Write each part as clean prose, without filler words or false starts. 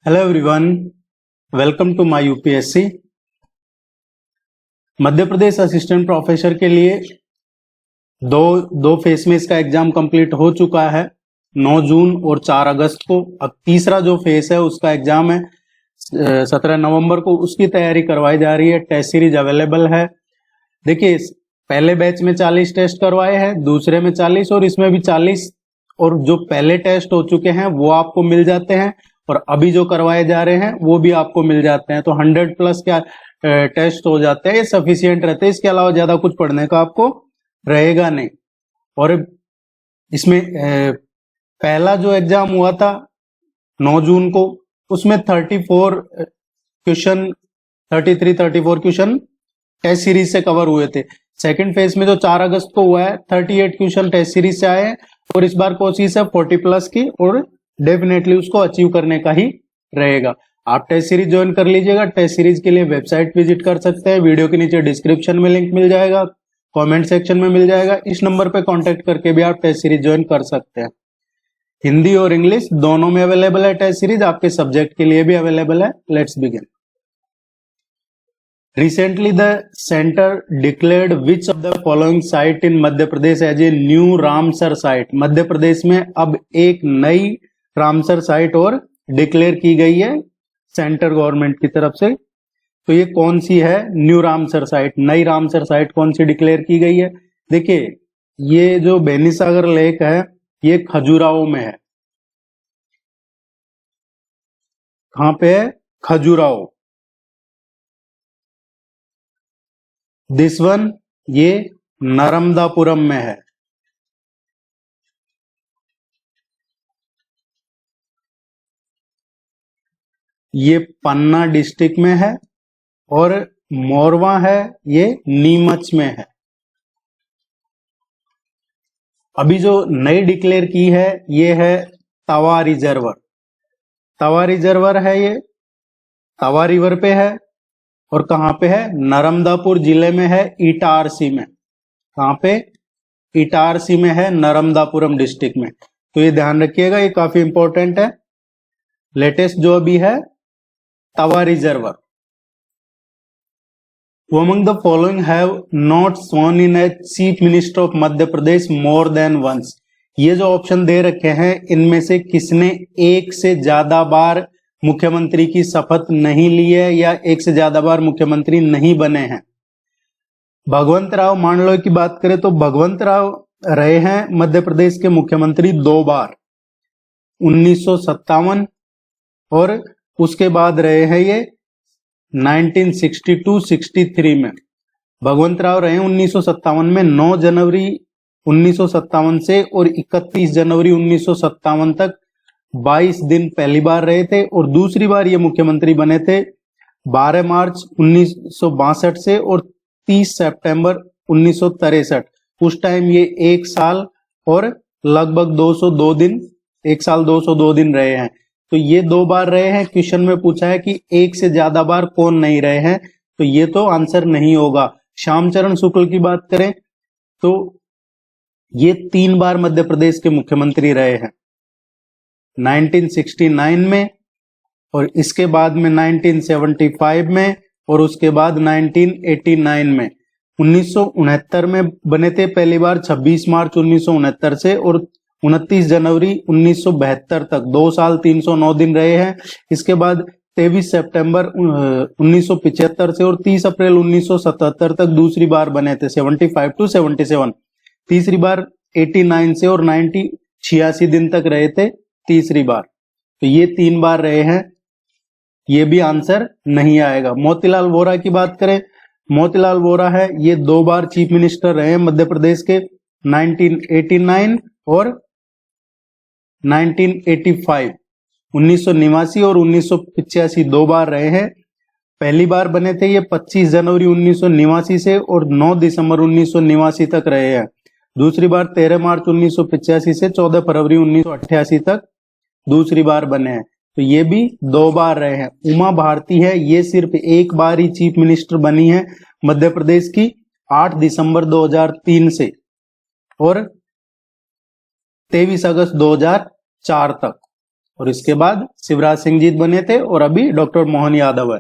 Hello everyone, welcome to my UPSC. Madhya Pradesh assistant professor के लिए दो फेज में इसका एग्जाम कंप्लीट हो चुका है, 9 जून और 4 अगस्त को। अब तीसरा जो फेज है उसका एग्जाम है 17 नवंबर को, उसकी तैयारी करवाई जा रही है। टेस्ट सीरीज अवेलेबल है। देखिए, पहले बैच में 40 टेस्ट करवाए हैं, दूसरे में 40 और इसमें भी 40, और जो पहले टेस्ट हो चुके हैं वो आपको मिल जाते हैं और अभी जो करवाए जा रहे हैं वो भी आपको मिल जाते हैं। तो 100+ क्या टेस्ट हो जाते हैं, ये सफिशियंट रहते हैं। इसके अलावा ज्यादा कुछ पढ़ने का आपको रहेगा नहीं। और इसमें पहला जो एग्जाम हुआ था 9 जून को, उसमें 34 क्वेश्चन टेस्ट सीरीज से कवर हुए थे। सेकंड फेज में जो 4 अगस्त को हुआ है 38 क्वेश्चन टेस्ट सीरीज से आए हैं और इस बार कोशिश है 40+ की, और डेफिनेटली उसको अचीव करने का ही रहेगा। आप टेस्ट सीरीज ज्वाइन कर लीजिएगा। टेस्ट सीरीज के लिए वेबसाइट विजिट कर सकते हैं, वीडियो के नीचे डिस्क्रिप्शन में लिंक मिल जाएगा, कमेंट सेक्शन में मिल जाएगा। इस नंबर पे कांटेक्ट करके भी आप टेस्ट सीरीज ज्वाइन कर सकते हैं। हिंदी और इंग्लिश दोनों में अवेलेबल है टेस्ट सीरीज, आपके सब्जेक्ट के लिए भी अवेलेबल है। Let's begin. Recently, the center declared which of the following site in Madhya Pradesh as a new Ramsar site. Madhya Pradesh में अब एक नई रामसर साइट और डिक्लेयर की गई है सेंटर गवर्नमेंट की तरफ से। तो ये कौन सी है न्यू रामसर साइट, नई रामसर साइट कौन सी डिक्लेयर की गई है? देखिए, ये जो बेनीसागर लेक है ये खजुराहो में है। कहां पे है? खजुराहो। दिस वन ये नर्मदापुरम में है। ये पन्ना डिस्ट्रिक्ट में है। और मोरवा है ये नीमच में है। अभी जो नई डिक्लेयर की है ये है तवा रिजर्वर। तवा रिजर्वर है, ये तवा रिवर पे है और कहां पे है? नर्मदापुर जिले में है, इटारसी में। कहां पे? इटारसी में है, नर्मदापुरम डिस्ट्रिक्ट में। तो ये ध्यान रखिएगा, ये काफी इंपॉर्टेंट है। लेटेस्ट जो अभी है Tawa reservoir. Who among the following have not sworn in as chief minister of Madhya Pradesh more than once? ये जो ऑप्शन दे रखे हैं इनमें से किसने एक से ज्यादा बार मुख्यमंत्री की शपथ नहीं ली है या एक से ज्यादा बार मुख्यमंत्री नहीं बने हैं? भगवंत राव मांडलोई की बात करें तो भगवंत राव रहे हैं मध्य प्रदेश के मुख्यमंत्री 2 बार, 1957 और उसके बाद रहे हैं ये 1962-63 में। भगवंत राव रहे 1957 में, 9 जनवरी 1957 से और 31 जनवरी 1957 तक 22 दिन पहली बार रहे थे। और दूसरी बार ये मुख्यमंत्री बने थे 12 मार्च 1962 से और 30 सितंबर 1963। उस टाइम ये 1 साल और लगभग 202 दिन, 1 साल 202 दिन रहे हैं। तो ये 2 बार रहे हैं। क्वेश्चन में पूछा है कि एक से ज्यादा बार कौन नहीं रहे हैं, तो ये तो आंसर नहीं होगा। श्यामचरण शुक्ल की बात करें तो ये 3 बार मध्य प्रदेश के मुख्यमंत्री रहे हैं, 1969 में और इसके बाद में 1975 में और उसके बाद 1989 में। 1969 में बने थे पहली बार 26 मार्च 1969 से और 29 जनवरी 1972 तक 2 साल 309 दिन रहे हैं। इसके बाद 23 सितंबर 1975 से और 30 अप्रैल 1977 तक दूसरी बार बने थे, 75 to 77। तीसरी बार 89 से और 86 दिन तक रहे थे तीसरी बार। तो ये 3 बार रहे हैं, ये भी आंसर नहीं आएगा। मोतीलाल वोरा की बात करें, मोतीलाल वोरा है ये 2 बार चीफ मिनिस्टर रहे हैं मध्य प्रदेश के, 1989 और 1985। 1989 और 1985 2 बार रहे हैं। पहली बार बने थे ये 25 जनवरी 1989 से और 9 दिसंबर 1989 तक रहे हैं। दूसरी बार 13 मार्च 1985 से 14 फरवरी 1988 तक दूसरी बार बने हैं। तो ये भी 2 बार रहे हैं। उमा भारती है ये सिर्फ 1 बार ही चीफ मिनिस्टर बनी है मध्य प्रदेश की, 8 दिसंबर 2003 से और 23 अगस्त 2004 तक। और इसके बाद शिवराज सिंह जी बने थे और अभी डॉक्टर मोहन यादव है।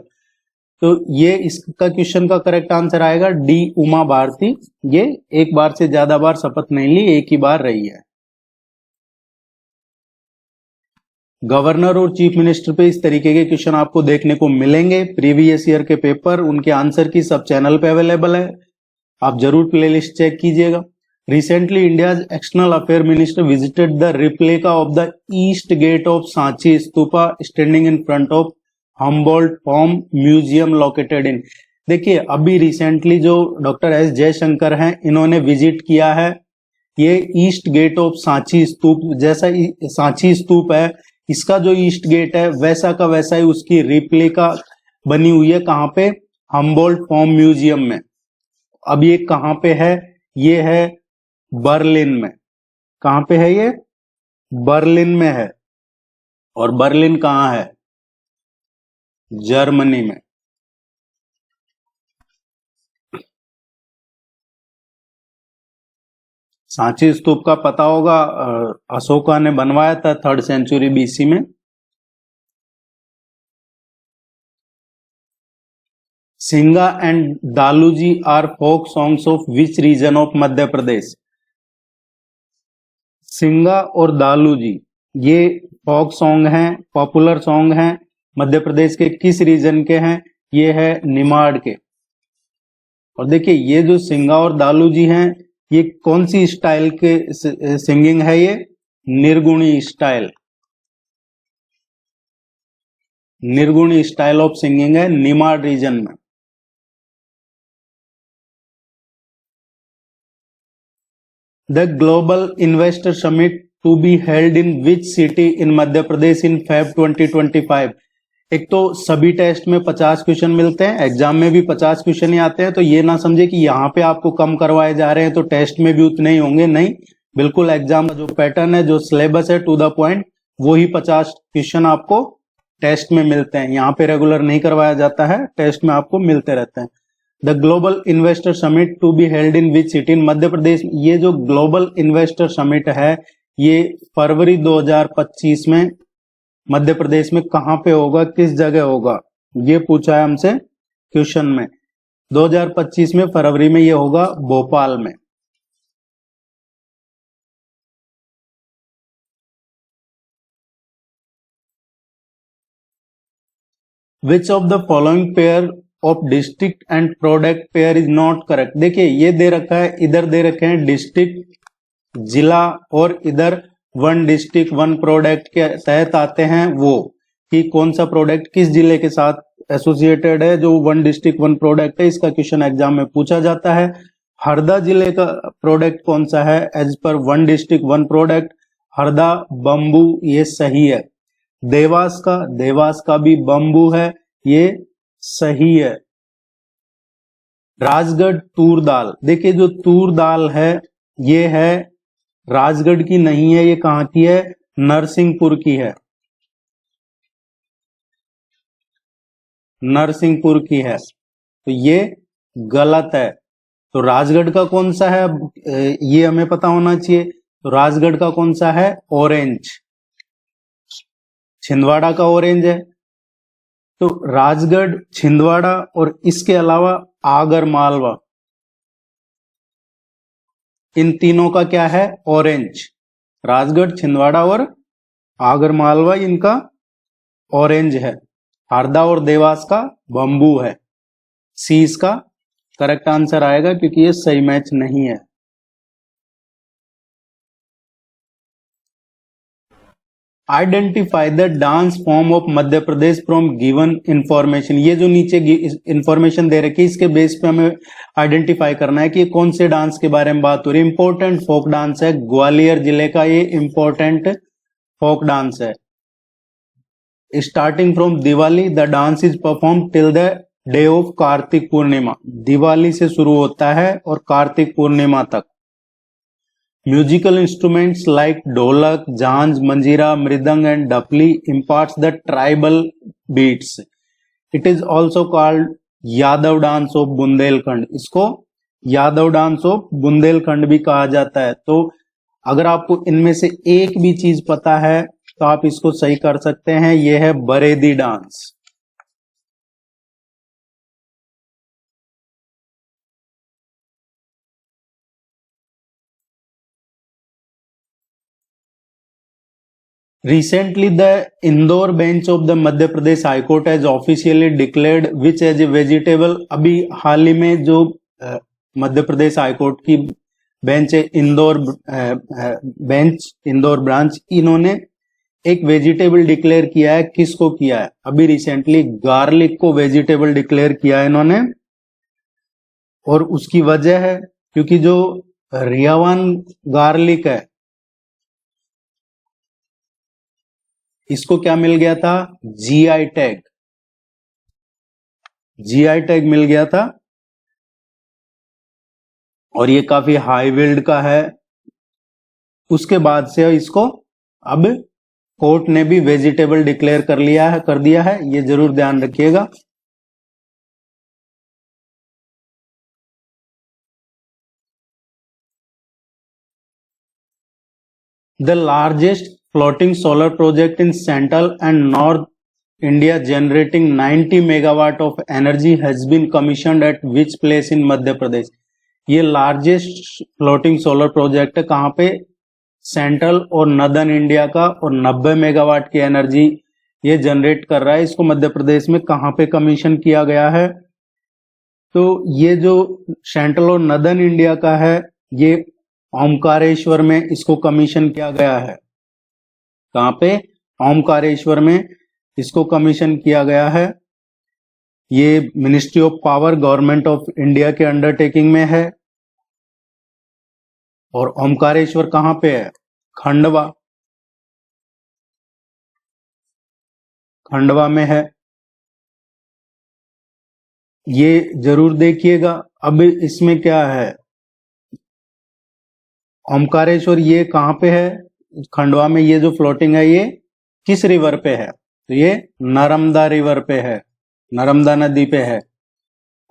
तो ये इसका क्वेश्चन का करेक्ट आंसर आएगा डी, उमा भारती। ये एक बार से ज्यादा बार शपथ नहीं ली, एक ही बार रही है। गवर्नर और चीफ मिनिस्टर पे इस तरीके के क्वेश्चन आपको देखने को मिलेंगे। प्रीवियस ईयर के पेपर, उनके आंसर की सब चैनल पे अवेलेबल है, आप जरूर प्लेलिस्ट चेक कीजिएगा। Recently India's external affair minister visited the replica of the east gate of Sanchi stupa standing in front of Humboldt forum museum located in. देखिए अभी रिसेंटली जो डॉक्टर एस जयशंकर हैं, इन्होंने विजिट किया है ये ईस्ट गेट ऑफ सांची स्तूप। जैसा सांची स्तूप है, इसका जो ईस्ट गेट है वैसा का वैसा ही उसकी रिप्लिका बनी हुई है। कहाँ पे? हम्बोल्ट फॉर्म म्यूजियम में। अब ये कहाँ पे है? ये है बर्लिन में। कहाँ पे है ये? बर्लिन में है। और बर्लिन कहाँ है? जर्मनी में। सांची स्तूप का पता होगा, अशोका ने बनवाया था 3rd सेंचुरी बीसी में। Singa and Daluji are folk songs of which region of Madhya Pradesh. Singa और दालूजी ये फोक सॉन्ग हैं, पॉपुलर सॉन्ग हैं, मध्य प्रदेश के किस रीजन के हैं? ये है निमाड़ के। और देखिए ये जो सिंगा और दालूजी हैं, ये कौन सी स्टाइल के सिंगिंग है? ये Nirguni style, Nirguni style of singing है निमाड़ रीजन में। The global investor summit to be held in which city in Madhya Pradesh in Feb 2025। एक तो सभी टेस्ट में 50 क्वेश्चन मिलते हैं, एग्जाम में भी 50 क्वेश्चन ही आते हैं, तो ये ना समझे कि यहाँ पे आपको कम करवाए जा रहे हैं तो टेस्ट में भी उतने ही होंगे। नहीं, बिल्कुल एग्जाम का जो पैटर्न है, जो सिलेबस है, टू द पॉइंट, वो ही 50 क्वेश्चन आपको टेस्ट में मिलते हैं। यहाँ पे रेगुलर नहीं करवाया जाता है, टेस्ट में आपको मिलते रहते हैं। The global investor summit to be held in which city in Madhya Pradesh. ये जो ग्लोबल इन्वेस्टर समिट है, ये फरवरी 2025 में मध्य प्रदेश में कहां पे होगा, किस जगह होगा, ये पूछा है हमसे क्वेश्चन में। 2025 में फरवरी में ये होगा भोपाल में। Which of the following pair of district and product pair is not correct. देखिए ये दे रखा है, इधर दे रखे हैं डिस्ट्रिक्ट, जिला, और इधर 1 डिस्ट्रिक्ट 1 प्रोडक्ट के तहत आते हैं वो, कि कौन सा प्रोडक्ट किस जिले के साथ एसोसिएटेड है। जो 1 डिस्ट्रिक्ट 1 प्रोडक्ट है, इसका क्वेश्चन एग्जाम में पूछा जाता है। हरदा जिले का प्रोडक्ट कौन सा है as per 1 district 1 product? Harda bamboo, ये सही है। देवास का भी बम्बू है, ये सही है। राजगढ़ तूर दाल, देखिए जो तूर दाल है ये है राजगढ़ की नहीं है, ये कहां की है? नरसिंहपुर की है, नरसिंहपुर की है, तो ये गलत है। तो राजगढ़ का कौन सा है, ये हमें पता होना चाहिए। तो राजगढ़ का कौन सा है? ऑरेंज। छिंदवाड़ा का ऑरेंज है। तो राजगढ़, छिंदवाड़ा और इसके अलावा आगर मालवा, इन तीनों का क्या है? ऑरेंज। राजगढ़, छिंदवाड़ा और आगर मालवा, इनका ऑरेंज है। हरदा और देवास का बम्बू है। सी इसका करेक्ट आंसर आएगा, क्योंकि ये सही मैच नहीं है। Identify the dance form of Madhya Pradesh from given information. ये जो नीचे इंफॉर्मेशन दे रखी है, इसके बेस पे हमें आइडेंटिफाई करना है कि कौन से डांस के बारे में बात हो रही है। इंपॉर्टेंट फोक डांस है, ग्वालियर जिले का ये इंपॉर्टेंट फोक डांस है। Starting from Diwali, the dance is perform till the day of Kartik Purnima. Diwali से शुरू होता है और कार्तिक पूर्णिमा तक। म्यूजिकल इंस्ट्रूमेंट्स लाइक ढोलक, jhanjh, manjira, mridang and dafli imparts the tribal beats. It is also called Yadav dance of Bundelkhand. इसको यादव डांस ऑफ बुंदेलखंड भी कहा जाता है। तो अगर आपको इनमें से एक भी चीज पता है तो आप इसको सही कर सकते हैं, ये है Baredi dance. Recently, the Indore bench of the Madhya Pradesh High Court has officially declared which as a vegetable। अभी हाल ही में जो मध्य प्रदेश हाई कोर्ट की बेंच है इंदौर बेंच इंदौर ब्रांच, इन्होंने एक वेजिटेबल डिक्लेयर किया है। किसको किया है? अभी रिसेंटली गार्लिक को वेजिटेबल डिक्लेयर किया है इन्होंने। और उसकी वजह है क्योंकि जो रियावान गार्लिक है, इसको क्या मिल गया था? GI tag. जीआई टैग मिल गया था और ये काफी हाई विल्ड का है। उसके बाद से इसको अब कोर्ट ने भी वेजिटेबल डिक्लेयर कर दिया है, ये जरूर ध्यान रखिएगा। The largest floating solar project in central and north India generating 90 megawatt of energy has been commissioned at which place in Madhya Pradesh? ये लार्जेस्ट फ्लोटिंग सोलर प्रोजेक्ट है, कहां पे? सेंट्रल और नदर्न इंडिया का, और 90 मेगावाट की एनर्जी ये जनरेट कर रहा है। इसको मध्य प्रदेश में कहां पे कमीशन किया गया है? तो ये जो सेंट्रल और नदर्न इंडिया का है, ये ओमकारेश्वर में इसको कमीशन किया गया है। कहां पे? ओमकारेश्वर में इसको कमीशन किया गया है। ये ministry of power government of India के अंडरटेकिंग में है। और ओमकारेश्वर कहां पे है? खंडवा। खंडवा में है, ये जरूर देखिएगा। अब इसमें क्या है? ओमकारेश्वर ये कहां पे है? खंडवा में। ये जो फ्लोटिंग है ये किस रिवर पे है? तो ये नर्मदा रिवर पे है, नर्मदा नदी पे है।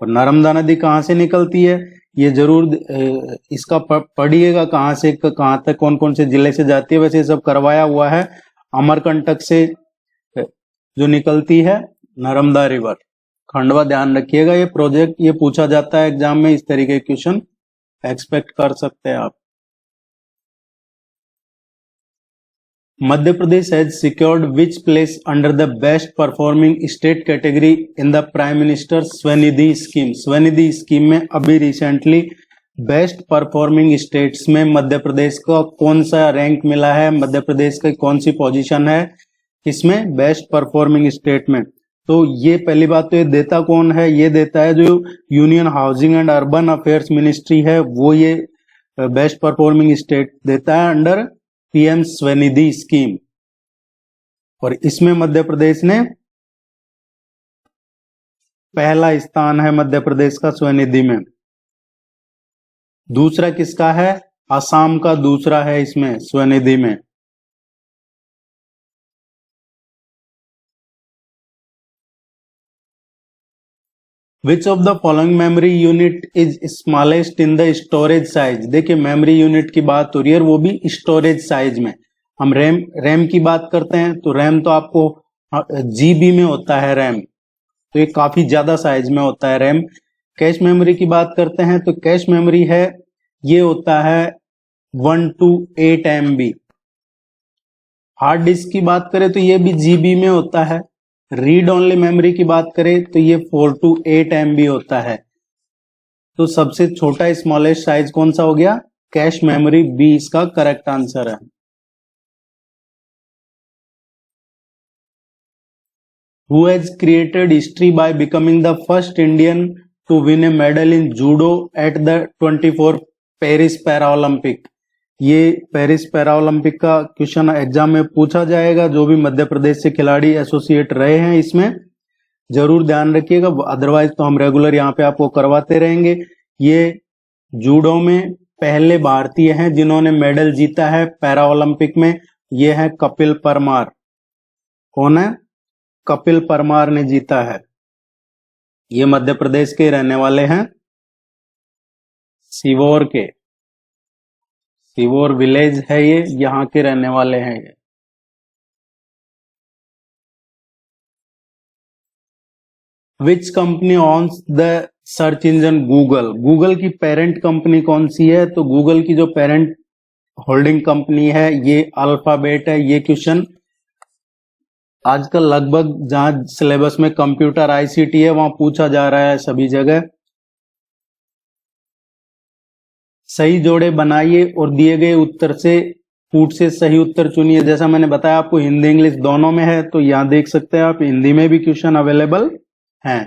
और नर्मदा नदी कहां से निकलती है? ये जरूर इसका पढ़िएगा, कहां से कहां तक, कौन कौन से जिले से जाती है। वैसे ये सब करवाया हुआ है। अमरकंटक से जो निकलती है नर्मदा रिवर, खंडवा। ध्यान रखिएगा, ये प्रोजेक्ट ये पूछा जाता है एग्जाम में, इस तरीके के क्वेश्चन एक्सपेक्ट कर सकते हैं आप। Madhya Pradesh has secured which place under the best performing state category in the prime minister Svanidhi scheme? Svanidhi scheme में अभी रिसेंटली बेस्ट परफॉर्मिंग स्टेट्स में मध्य प्रदेश का कौन सा रैंक मिला है? मध्य प्रदेश की कौन सी पोजीशन है इसमें बेस्ट परफॉर्मिंग स्टेट में? तो ये पहली बात तो ये देता कौन है? ये देता है जो union housing and urban affairs ministry है, वो ये बेस्ट परफॉर्मिंग स्टेट देता है अंडर पीएम स्वनिधि स्कीम। और इसमें मध्य प्रदेश ने पहला स्थान है, मध्य प्रदेश का स्वनिधि में। दूसरा किसका है? असम का दूसरा है इसमें स्वनिधि में। Which of the following memory unit is smallest in the storage size? देखिए मेमोरी यूनिट की बात हो रही है, वो भी स्टोरेज साइज में। हम रैम की बात करते हैं तो रैम तो आपको जीबी में होता है रैम, तो ये काफी ज्यादा साइज में होता है रैम। कैश मेमोरी की बात करते हैं तो कैश मेमोरी है, ये होता है 1 to 8 MB। हार्ड डिस्क की बात करें तो ये भी जीबी में होता है। रीड ओनली मेमोरी की बात करें तो ये 4 to 8 MB होता है। तो सबसे छोटा स्मॉलेस्ट साइज कौन सा हो गया? कैश मेमोरी, बी इसका करेक्ट आंसर है। Who has created history by becoming the first Indian to win a medal in judo at the 24 Paris para Olympic? ये पेरिस पैरा ओलंपिक का क्वेश्चन एग्जाम में पूछा जाएगा। जो भी मध्य प्रदेश से खिलाड़ी एसोसिएट रहे हैं इसमें जरूर ध्यान रखिएगा, अदरवाइज तो हम रेगुलर यहाँ पे आपको करवाते रहेंगे। ये जूडो में पहले भारतीय हैं जिन्होंने मेडल जीता है पैरा ओलंपिक में, ये है कपिल परमार। कौन है? कपिल परमार ने जीता है। ये मध्य प्रदेश के रहने वाले हैं, सीवोर के, सीवोर विलेज है ये, यहाँ के रहने वाले हैं ये। Which company owns the search engine Google? Google की पेरेंट कंपनी कौन सी है? तो गूगल की जो पेरेंट होल्डिंग कंपनी है ये अल्फाबेट है। ये क्वेश्चन आजकल लगभग जहां सिलेबस में कंप्यूटर आईसीटी है वहां पूछा जा रहा है सभी जगह। सही जोड़े बनाइए और दिए गए उत्तर से फूट से सही उत्तर चुनिए। जैसा मैंने बताया आपको हिंदी इंग्लिश दोनों में है, तो यहां देख सकते हैं आप हिंदी में भी क्वेश्चन अवेलेबल हैं।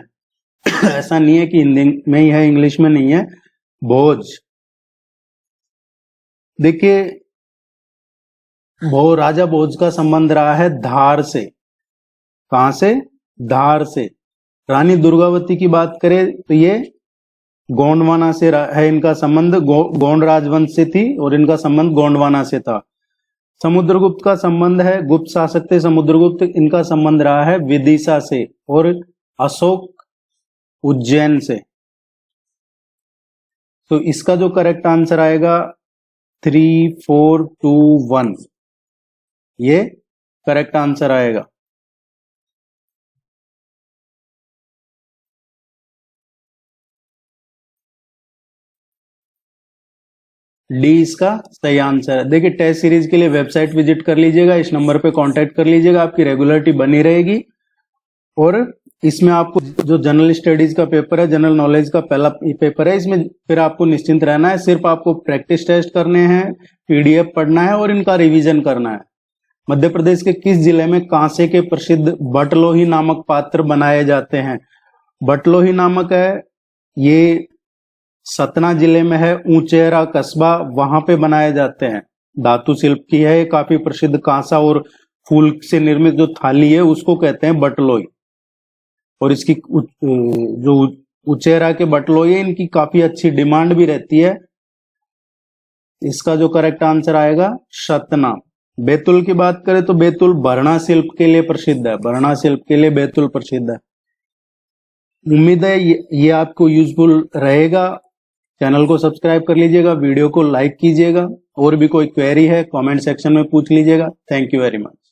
ऐसा नहीं है कि हिंदी में ही है इंग्लिश में नहीं है। भोज, देखिए राजा भोज का संबंध रहा है धार से। कहां से? धार से। रानी दुर्गावती की बात करें तो ये गोंडवाना से है इनका संबंध। गोंड राजवंश से थी और इनका संबंध गोंडवाना से था। समुद्रगुप्त का संबंध है, गुप्त शासक थे समुद्रगुप्त, इनका संबंध रहा है विदिशा से। और अशोक उज्जैन से। तो इसका जो करेक्ट आंसर आएगा 3, 4, 2, 1, ये करेक्ट आंसर आएगा। डी इसका सही आंसर है। देखिए टेस्ट सीरीज के लिए वेबसाइट विजिट कर लीजिएगा, इस नंबर पे कांटेक्ट कर लीजिएगा, आपकी रेगुलरिटी बनी रहेगी। और इसमें आपको जो जनरल स्टडीज का पेपर है, जनरल नॉलेज का पहला पेपर है, इसमें फिर आपको निश्चिंत रहना है। सिर्फ आपको प्रैक्टिस टेस्ट करने हैं, पीडीएफ पढ़ना है और इनका रिवीजन करना है। मध्य प्रदेश के किस जिले में कांसे के प्रसिद्ध बटलोही नामक पात्र बनाए जाते हैं? बटलोही नामक है, ये सतना जिले में है। ऊंचेहरा कस्बा, वहां पे बनाए जाते हैं। धातु शिल्प की है, काफी प्रसिद्ध कांसा और फूल से निर्मित जो थाली है उसको कहते हैं बटलोई। और इसकी जो उचेहरा के बटलोई है इनकी काफी अच्छी डिमांड भी रहती है। इसका जो करेक्ट आंसर आएगा सतना। बैतूल की बात करें तो बैतूल भरना शिल्प के लिए प्रसिद्ध है। भरना शिल्प के लिए बैतूल प्रसिद्ध है। उम्मीद है ये आपको यूजफुल रहेगा। चैनल को सब्सक्राइब कर लीजिएगा, वीडियो को लाइक कीजिएगा। और भी कोई क्वेरी है कमेंट सेक्शन में पूछ लीजिएगा। Thank you very much.